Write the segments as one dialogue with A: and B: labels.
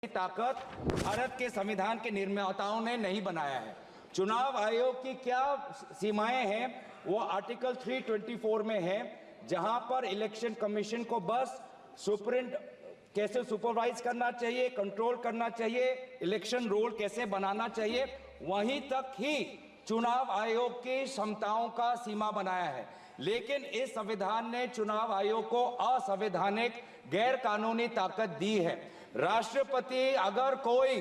A: ताकत भारत के संविधान के निर्माताओं ने नहीं बनाया है। चुनाव आयोग की क्या सीमाएं हैं वो आर्टिकल 324 में है, जहां पर इलेक्शन कमीशन को बस कैसे सुपरवाइज करना चाहिए, कंट्रोल करना चाहिए, इलेक्शन रोल कैसे बनाना चाहिए, वहीं तक ही चुनाव आयोग की क्षमताओं का सीमा बनाया है। लेकिन इस संविधान ने चुनाव आयोग को असंवैधानिक गैर कानूनी ताकत दी है। राष्ट्रपति अगर कोई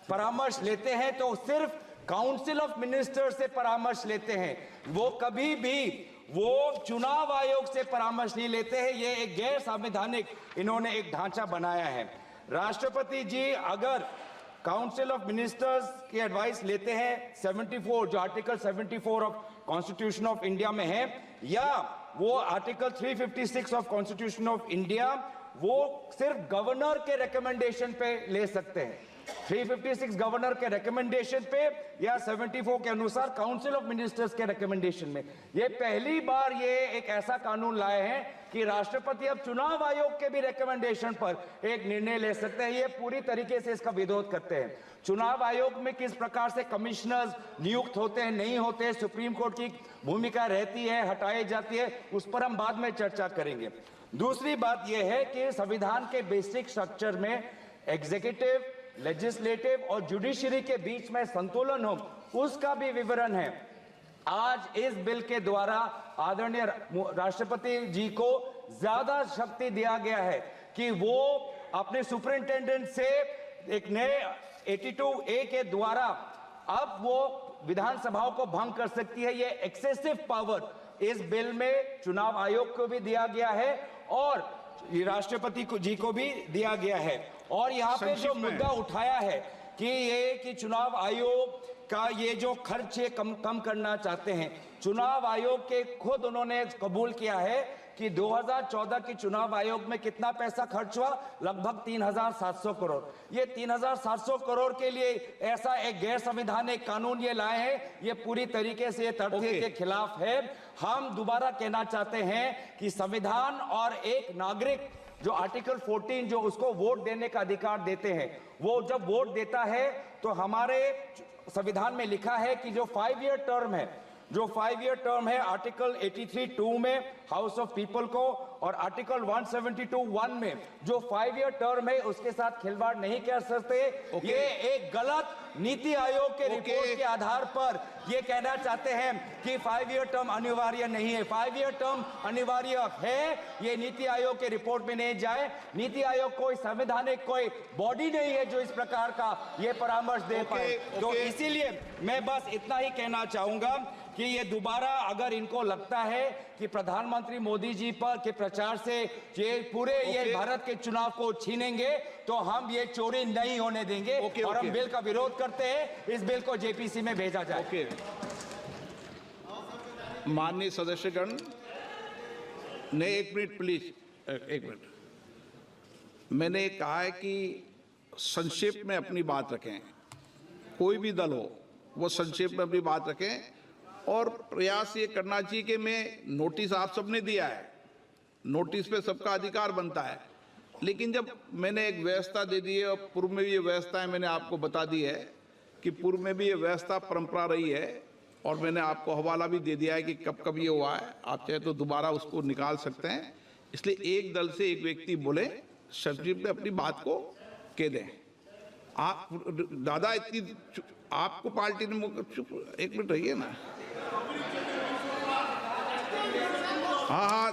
A: परामर्श लेते हैं तो सिर्फ काउंसिल ऑफ मिनिस्टर से परामर्श लेते हैं, वो कभी भी वो चुनाव आयोग से परामर्श नहीं लेते हैं। ये एक गैर संवैधानिक इन्होंने एक ढांचा बनाया है। राष्ट्रपति जी अगर काउंसिल ऑफ मिनिस्टर्स की एडवाइस लेते हैं 74 जो article 74 of constitution of India में है, या वो article 356 of constitution of India, वो सिर्फ गवर्नर के रिकमेंडेशन पे ले सकते हैं। 356 गवर्नर के रिकमेंडेशन पे या 74 के अनुसार काउंसिल ऑफ मिनिस्टर्स के रिकमेंडेशन में। ये पहली बार ये एक ऐसा कानून लाए हैं कि राष्ट्रपति अब चुनाव आयोग के भी रिकमेंडेशन पर एक निर्णय ले सकते हैं। ये पूरी तरीके से इसका विरोध करते हैं। चुनाव आयोग में किस प्रकार से कमिश्नर्स नियुक्त होते हैं, नहीं होते, सुप्रीम कोर्ट की भूमिका रहती है, हटाई जाती है, उस पर हम बाद में चर्चा करेंगे। दूसरी बात यह है कि संविधान के बेसिक स्ट्रक्चर में एग्जीक्यूटिव, लेजिस्लेटिव और जुडिशरी के बीच में संतुलन हो, उसका भी विवरण है। आज इस बिल के द्वारा आदरणीय राष्ट्रपति जी को ज्यादा शक्ति दिया गया है कि वो अपने सुपरिंटेंडेंट से एक नए 82A के द्वारा अब वो विधानसभाओं को भंग कर सकती है। ये एक्सेसिव पावर इस बिल में चुनाव आयोग को भी दिया गया है और राष्ट्रपति जी को भी दिया गया है। और यहाँ पे जो मुद्दा उठाया है कि चुनाव आयोग का ये जो खर्च है कम करना चाहते हैं, चुनाव आयोग के खुद उन्होंने कबूल किया है कि 2014 के चुनाव आयोग में कितना पैसा खर्च हुआ, लगभग 3700 करोड़। ये 3700 करोड़ के लिए ऐसा एक गैर संवैधानिक कानून ये लाए हैं, ये पूरी तरीके से तथ्य के खिलाफ है। हम दोबारा कहना चाहते हैं कि संविधान और एक नागरिक जो आर्टिकल 14 जो उसको वोट देने का अधिकार देते हैं, वो जब वोट देता है तो हमारे संविधान में लिखा है कि जो 5 ईयर टर्म है, आर्टिकल 83(2) में हाउस ऑफ पीपल को और आर्टिकल 172(1) में जो 5 ईयर टर्म है उसके साथ खिलवाड़ नहीं कर सकते। ये एक गलत नीति आयोग के रिपोर्ट के आधार पर ये कहना चाहते हैं कि 5 ईयर टर्म अनिवार्य नहीं है। 5 ईयर टर्म अनिवार्य है, ये नीति आयोग के रिपोर्ट में नहीं जाए। नीति आयोग कोई संवैधानिक कोई बॉडी नहीं है जो इस प्रकार का ये परामर्श दे पाए। तो इसीलिए मैं बस इतना ही कहना चाहूंगा कि ये दोबारा अगर इनको लगता है कि प्रधानमंत्री मोदी जी पर के प्रचार से ये पूरे ये भारत के चुनाव को छीनेंगे, तो हम ये चोरी नहीं होने देंगे और हम बिल का विरोध करते हैं। इस बिल को जेपीसी में भेजा जाए।
B: माननीय सदस्यगण ने 1 मिनट प्लीज, 1 मिनट। मैंने कहा है कि संक्षेप में अपनी बात रखें, कोई भी दल हो वो संक्षेप में अपनी बात रखें और प्रयास ये करना चाहिए कि मैं नोटिस आप सबने दिया है, नोटिस पे सबका अधिकार बनता है, लेकिन जब मैंने एक व्यवस्था दे दी है और पूर्व में भी ये व्यवस्था है, मैंने आपको बता दी है कि पूर्व में भी ये व्यवस्था परंपरा रही है और मैंने आपको हवाला भी दे दिया है कि कब कब ये हुआ है, आप चाहे तो दोबारा उसको निकाल सकते हैं। इसलिए एक दल से एक व्यक्ति बोले, सचिव में अपनी बात को कह दें। आप दादा इतनी आपको पार्टी ने चुप 1 मिनट रहिए ना। हाँ,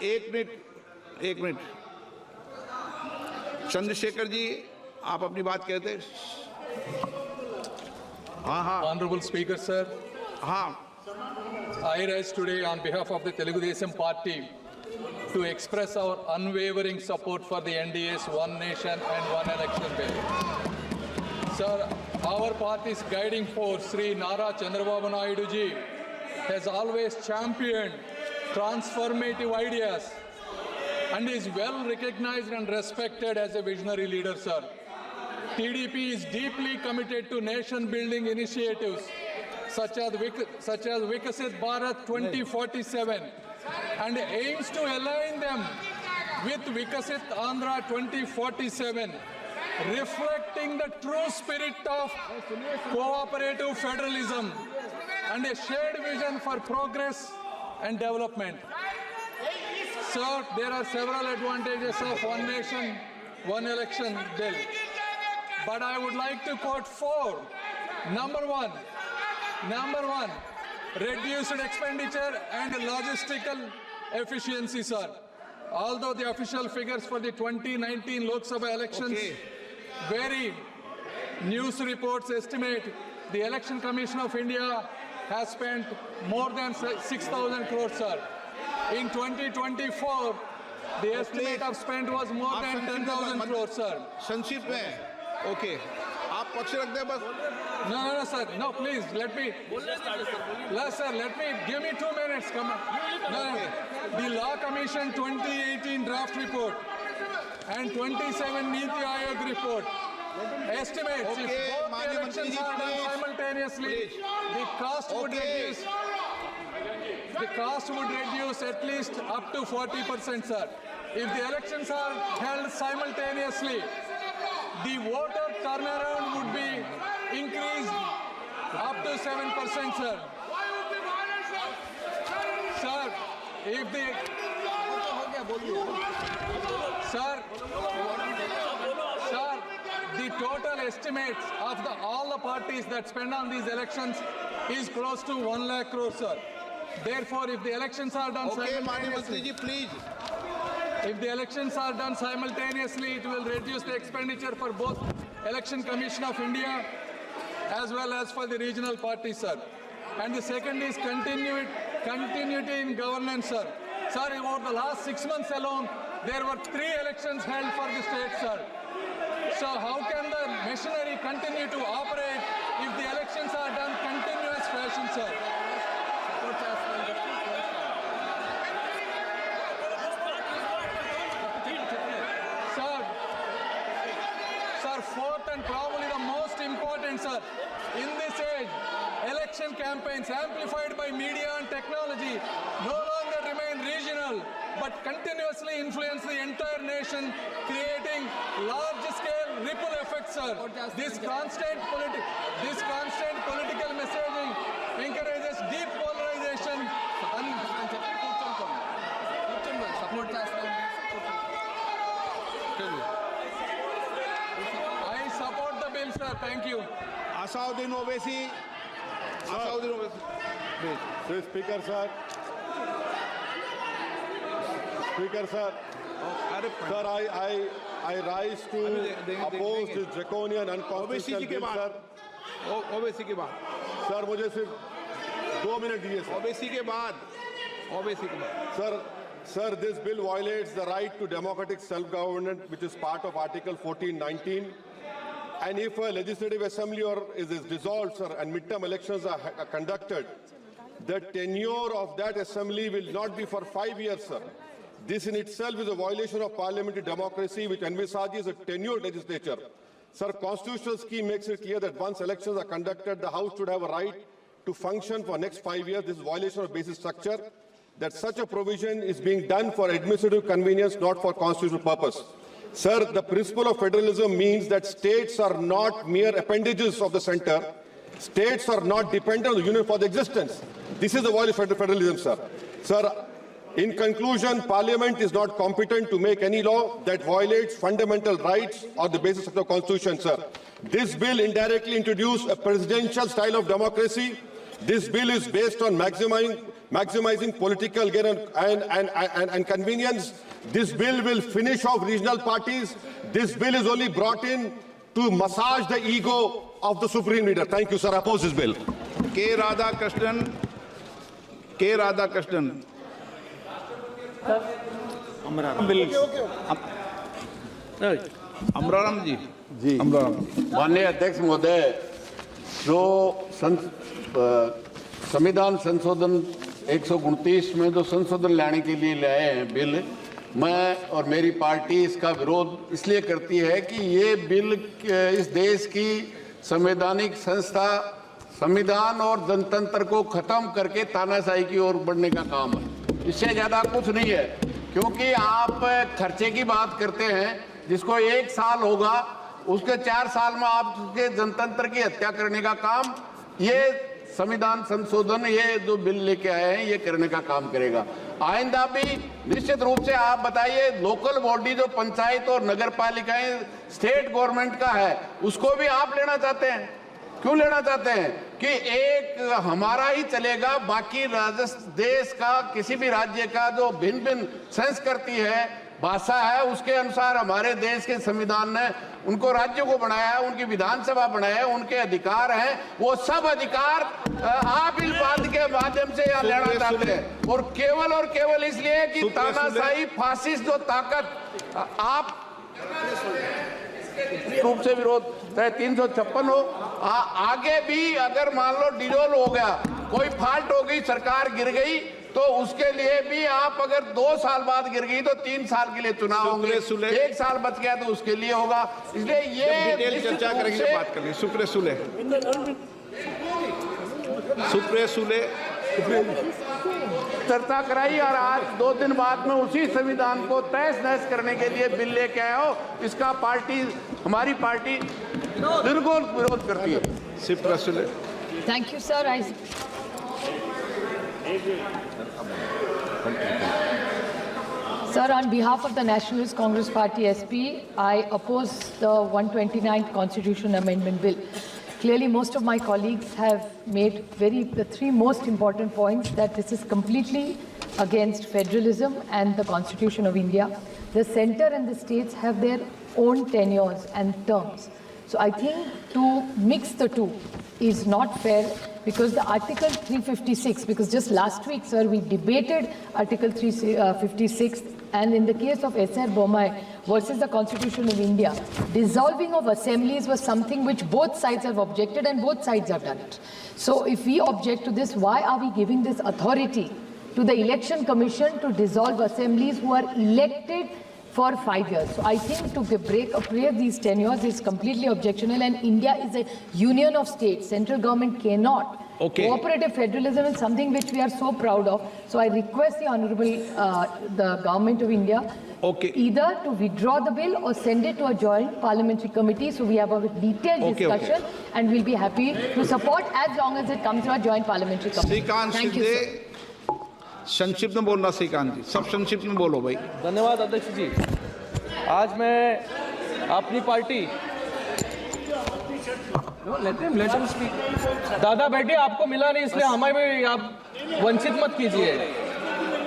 B: 1 मिनट। चंद्रशेखर जी आप अपनी बात कहते। हाँ।
C: Honorable Speaker, sir.
B: हाँ।
C: I rise today on behalf of the Telugu Desam Party to express our unwavering support for the NDA's One Nation and One Election bill. Sir, our party's guiding force, Sri Nara Chandrababu Naidu ji, has always championed transformative ideas and is well recognized and respected as a visionary leader, sir. TDP is deeply committed to nation-building initiatives such as Vikasit Bharat 2047 and aims to align them with Vikasit Andhra 2047, reflecting the true spirit of cooperative federalism and a shared vision for progress and development. Sir, there are several advantages of one nation, one election bill. But I would like to quote four. Number one, reduced expenditure and logistical efficiency, sir. Although the official figures for the 2019 Lok Sabha elections vary, news reports estimate the Election Commission of India has spent more than 6,000 crores, sir. In 2024, the estimate of spend was more than 10,000 crores, sir.
B: संक्षिप्त में, okay, आप पक्ष रख दे बस.
C: No, sir. No, please, let me. No, sir, give me 2 minutes. Come on. No. The Law Commission 2018 draft report and 27 Niti Aayog report estimates if both the elections are done simultaneously, the cost would reduce at least up to 40%, sir. If the elections are held simultaneously, the voter turnaround would be increased up to 7%, sir. Sir, if the... Sir, the total estimates of all the parties that spend on these elections is close to 1 lakh crore, sir. Therefore, if the elections are done simultaneously,
B: please.
C: If the elections are done simultaneously, it will reduce the expenditure for both Election Commission of India as well as for the regional parties, sir. And the second is continuity in governance, sir. Sir, over the last 6 months alone, there were 3 elections held for the state, sir. So how can the machinery continue to operate if the elections are done continuous fashion, sir? Sir, fourth and probably the most important, sir, in this age, election campaigns amplified by media and technology no longer remain regional, but continuously influence the entire nation, creating large-scale ripple effects, sir. This constant political messaging encourages deep polarization and I support the bill, sir. Thank you.
B: Asauddin Owaisi.
D: Sir, Speaker, sir. Speaker, sir. Sir, I rise to oppose this draconian unconstitutional bill, sir.
B: Owaisi के बाद.
D: Sir, मुझे सिर्फ 2 minute दीजिए, sir.
B: Owaisi के बाद.
D: Sir, this bill violates the right to democratic self-government, which is part of Article 1419. And if a legislative assembly is dissolved, sir, and midterm elections are conducted, the tenure of that assembly will not be for 5 years, sir. This in itself is a violation of parliamentary democracy, which envisages a tenured legislature. Sir, constitutional scheme makes it clear that once elections are conducted, the House should have a right to function for next 5 years. This is a violation of basic structure. That such a provision is being done for administrative convenience, not for constitutional purpose. Sir, the principle of federalism means that states are not mere appendages of the center. States are not dependent on the union for their existence. This is the violation of federalism, sir. Sir, in conclusion, Parliament is not competent to make any law that violates fundamental rights or the basis of the Constitution, sir. This bill indirectly introduced a presidential style of democracy. This bill is based on maximizing political gain and convenience. This bill will finish off regional parties. This bill is only brought in to massage the ego of the supreme leader. Thank you, sir. I oppose this bill.
B: K. Radhakrishnan. Amraram जी.
E: माननीय अध्यक्ष महोदय, जो संविधान संशोधन 129 में जो संशोधन लाने के लिए लाए हैं बिल, मैं और मेरी पार्टी इसका विरोध इसलिए करती है कि ये बिल इस देश की संवैधानिक संस्था, संविधान और जनतंत्र को खत्म करके तानाशाही की ओर बढ़ने का काम है. इससे ज्यादा कुछ नहीं है. क्योंकि आप खर्चे की बात करते हैं, जिसको 1 साल होगा उसके 4 साल में आपके जनतंत्र की हत्या करने का काम ये संविधान संशोधन, ये जो बिल लेके आए हैं, ये करने का काम करेगा। आइंदा भी निश्चित रूप से आप बताइए, लोकल बॉडी जो पंचायत और नगर पालिकाएं स्टेट गवर्नमेंट का है, उसको भी आप लेना चाहते हैं। क्यों लेना चाहते हैं कि एक हमारा ही चलेगा, बाकी देश का किसी भी राज्य का जो भिन्न भिन्न संस्कृति है, भाषा है, उसके अनुसार हमारे देश के संविधान ने उनको राज्यों को बनाया है, उनकी विधानसभा बनाया है, उनके अधिकार हैं, वो सब अधिकार आप इस बात के माध्यम से यहाँ लेना चाहते हैं। और केवल इसलिए कि तानाशाही फासिस्ट जो ताकत आप रूप से विरोध चाहे 356 हो, आगे भी अगर मान लो डिजोल्व हो गया, कोई फाल्ट हो गई, सरकार गिर गई, तो उसके लिए भी आप अगर 2 साल बाद गिर गई तो 3 साल के लिए चुनाव होंगे, 1 साल बच गया तो उसके लिए होगा। इसलिए ये
B: डिटेल चर्चा करेंगे, बात कर ली। सुप्रिया सुले
E: चर्चा कराई और आज 2 दिन बाद में उसी संविधान को तहस नहस करने के लिए बिल लेके आए हो। इसका हमारी पार्टी बिल्कुल विरोध करती है।
B: Supriya Sule.
F: Thank you, sir. Sir, on behalf of the Nationalist Congress Party SP, I oppose the 129th Constitution Amendment Bill. Clearly, most of my colleagues have made the 3 most important points: that this is completely against federalism and the Constitution of India. The centre and the states have their own tenures and terms. So I think to mix the two is not fair, because the Article 356, because just last week, sir, we debated Article 356, and in the case of S.R. Bommai versus the Constitution of India, dissolving of assemblies was something which both sides have objected and both sides have done it. So if we object to this, why are we giving this authority to the Election Commission to dissolve assemblies who are elected for 5 years? So I think to break these tenures is completely objectionable, and India is a union of states. Central government cannot. Cooperative federalism is something which we are so proud of. So I request the Honorable, the Government of India, either to withdraw the bill or send it to a joint parliamentary committee so we have a detailed discussion, and we'll be happy to support as long as it comes to a joint parliamentary committee. Thank you, sir.
B: संक्षिप्त में बोलना श्रीकांत जी, सब संक्षिप्त में बोलो भाई।
G: धन्यवाद अध्यक्ष जी। आज मैं अपनी पार्टी दादा बेटे आपको मिला नहीं, इसलिए हमें भी आप वंचित मत कीजिए,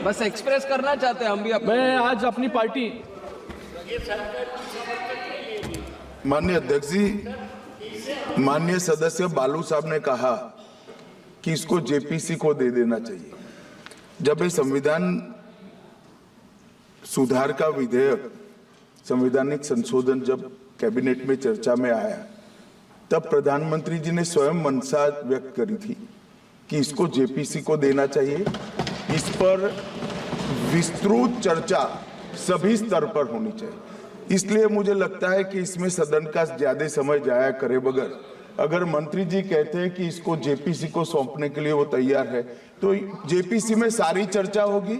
G: बस एक्सप्रेस करना चाहते हैं हम भी। मैं आज अपनी पार्टी।
H: माननीय अध्यक्ष जी, माननीय सदस्य बालू साहब ने कहा कि इसको जेपीसी को दे देना चाहिए। जब ये संविधान सुधार का विधेयक, संवैधानिक संशोधन जब कैबिनेट में चर्चा में आया, तब प्रधानमंत्री जी ने स्वयं मंशा व्यक्त करी थी कि इसको जेपीसी को देना चाहिए। इस पर विस्तृत चर्चा सभी स्तर पर होनी चाहिए। इसलिए मुझे लगता है कि इसमें सदन का ज्यादा समय जाया करे बगैर, अगर मंत्री जी कहते हैं कि इसको जेपीसी को सौंपने के लिए वो तैयार है, तो जेपीसी में सारी चर्चा होगी,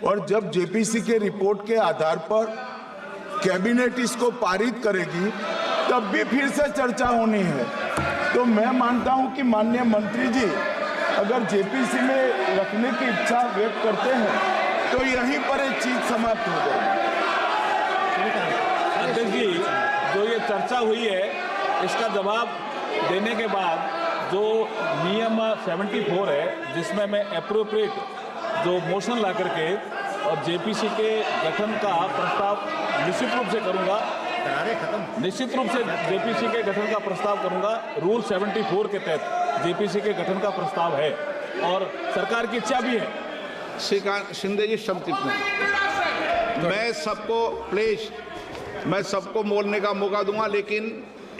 H: और जब जेपीसी के रिपोर्ट के आधार पर कैबिनेट इसको पारित करेगी, तब भी फिर से चर्चा होनी है। तो मैं मानता हूं कि माननीय मंत्री जी अगर जेपीसी में रखने की इच्छा व्यक्त करते हैं, तो यहीं पर एक चीज समाप्त हो जाएगी।
I: अध्यक्ष जी, जो ये चर्चा हुई है, इसका जवाब देने के बाद जो नियम 74 है, जिसमें मैं एप्रोप्रिएट जो मोशन ला करके और जेपीसी के गठन का प्रस्ताव निश्चित रूप से करूंगा, निश्चित रूप से जेपीसी के गठन का प्रस्ताव करूंगा। रूल 74 के तहत जेपीसी के गठन का प्रस्ताव है और सरकार की इच्छा भी है।
B: श्रीकांत शिंदे जी संक्षिप्त में, मैं सबको बोलने का मौका दूंगा, लेकिन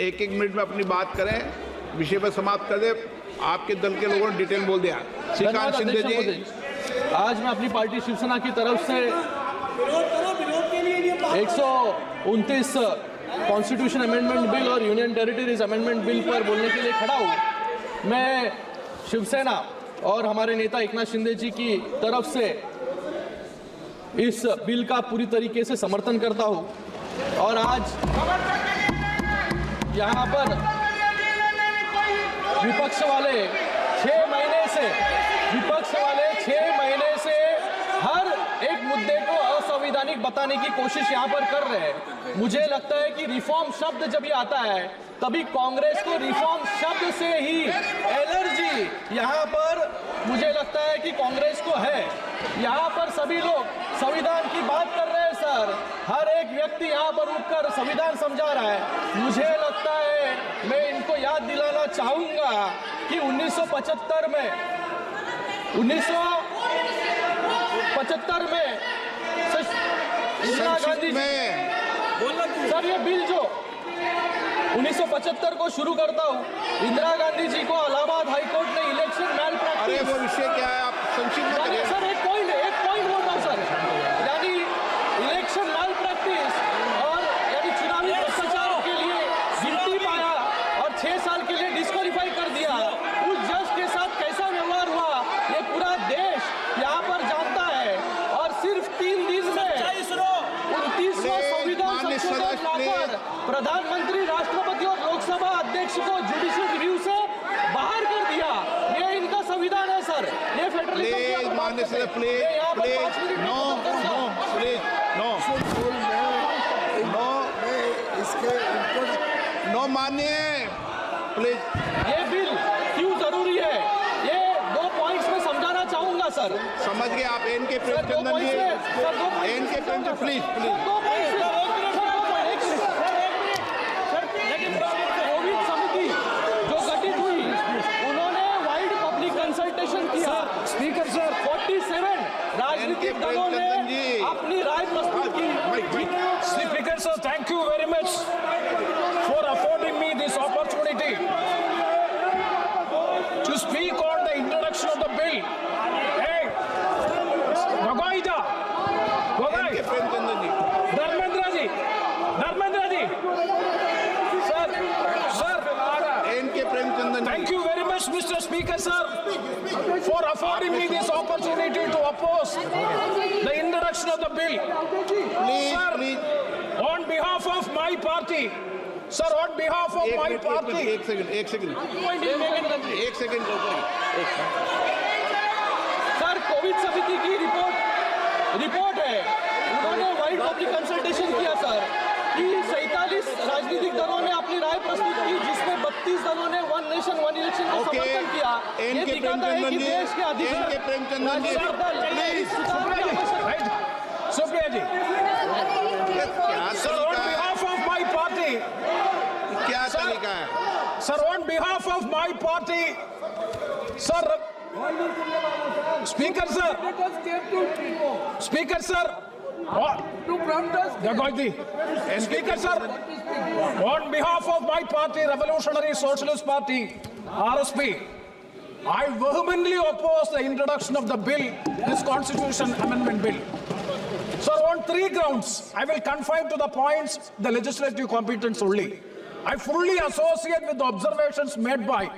B: 1-1 मिनट में अपनी बात करें, विषय पर समाप्त कर दे। आपके दल के लोगों ने डिटेल बोल दिया। श्रीकांत शिंदे जी,
G: आज मैं अपनी पार्टी शिवसेना की तरफ से 129 कॉन्स्टिट्यूशन अमेंडमेंट बिल और यूनियन टेरिटरीज अमेंडमेंट बिल पर बोलने के लिए खड़ा हूँ। मैं शिवसेना और हमारे नेता एकनाथ शिंदे जी की तरफ से इस बिल का पूरी तरीके से समर्थन करता हूं और आज यहाँ पर विपक्ष वाले 6 महीने से हर एक मुद्दे को असंवैधानिक बताने की कोशिश यहाँ पर कर रहे हैं। मुझे लगता है कि रिफॉर्म शब्द जब ये आता है तभी कांग्रेस को रिफॉर्म शब्द से ही एलर्जी यहाँ पर मुझे लगता है कि कांग्रेस को है। यहाँ पर सभी लोग संविधान की बात कर रहे हैं सर, हर एक व्यक्ति यहाँ पर उठकर संविधान समझा रहा है। मुझे लगता है मैं इनको याद दिलाना चाहूंगा कि 1975 में इंदिरा गांधी सर ये बिल जो 1975 को शुरू करता हूं, इंदिरा गांधी जी को इलाहाबाद हाईकोर्ट ने इलेक्शन मैल
B: अरे वो विषय क्या है, आप संक्षिप्त में करिए।
G: सर एक पॉइंट बोल रहा हूं सर, यानी इलेक्शन मैल प्रैक्टिस और यानी चुनावी भ्रष्टाचार के लिए गिनती पाया और 6 साल के लिए डिस्क्वालीफाई कर दिया। उस जज के साथ कैसा व्यवहार हुआ ये पूरा देश यहाँ पर जानता है और सिर्फ 3 दिन में 29वां संविधान संशोधन लाकर प्रधानमंत्री, राष्ट्रपति और लोकसभा अध्यक्ष को जुडिशियल रिव्यू से बाहर कर दिया। ये इनका संविधान है सर, ये फेडरलिज्म
B: माननीय सदस्य प्लीज नो माननीय प्लीज।
G: ये बिल क्यों जरूरी है ये 2 पॉइंट्स में समझाना चाहूंगा सर।
B: समझ गए आप। NK Premachandran ji, NK Premchand please
G: Covid समिति जो गठित हुई उन्होंने वाइड पब्लिक कंसल्टेशन किया। स्पीकर सर 47 राजनीतिक दलों ने अपनी राय प्रस्तुत की।
I: Speaker sir, thank you very much for affording me this opportunity to speak on the introduction of the bill. Hey, Gogoi ji,
B: NK Premachandran ji,
I: Dharmendra ji, sir,
B: NK Premachandran ji.
I: thank you very much, Mr. Speaker sir, for affording me this opportunity to oppose the introduction of the bill.
B: Please
I: Sir,
B: please
I: on behalf of my party, sir, on behalf of my party,
B: एक second
G: sir Covid समिति की report है, उन्होंने wide public consultation किया sir कि 47 राजनीतिक दलों ने अपनी राय प्रस्तुत की जिसमें 32 दलों ने वन नेशन वन इलेक्शन को समर्थन किया। ये
B: एनके
G: दिखाता है कि
B: प्रेमचंदन जी,
G: देश के अधिकार
B: NK Premachandran ji,
G: please
I: Supriya ji,
B: क्या
I: sir, on
B: तरीका है,
I: behalf of my party,
B: क्या तरीका है?
I: sir, on behalf of my party, sir, Speaker sir, Gogoi ji, Speaker sir, on behalf of my party, Revolutionary Socialist Party, RSP, I vehemently oppose the introduction of the bill, this Constitution Amendment Bill. Sir, on 3 grounds, I will confine to the points, the legislative competence only. I fully associate with the observations made by,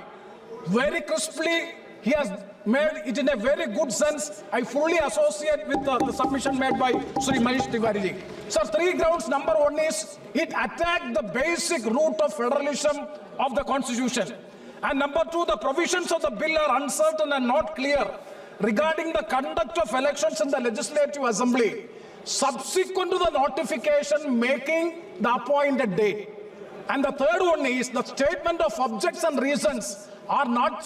I: very crisply, he has made it in a very good sense. I fully associate with the submission made by Sri Manish Tiwari ji. Sir, 3 grounds. Number 1 is, it attacked the basic root of federalism of the Constitution. And number 2, the provisions of the bill are uncertain and not clear regarding the conduct of elections in the Legislative Assembly subsequent to the notification making the appointed date. And the third one is, the statement of objects and reasons are not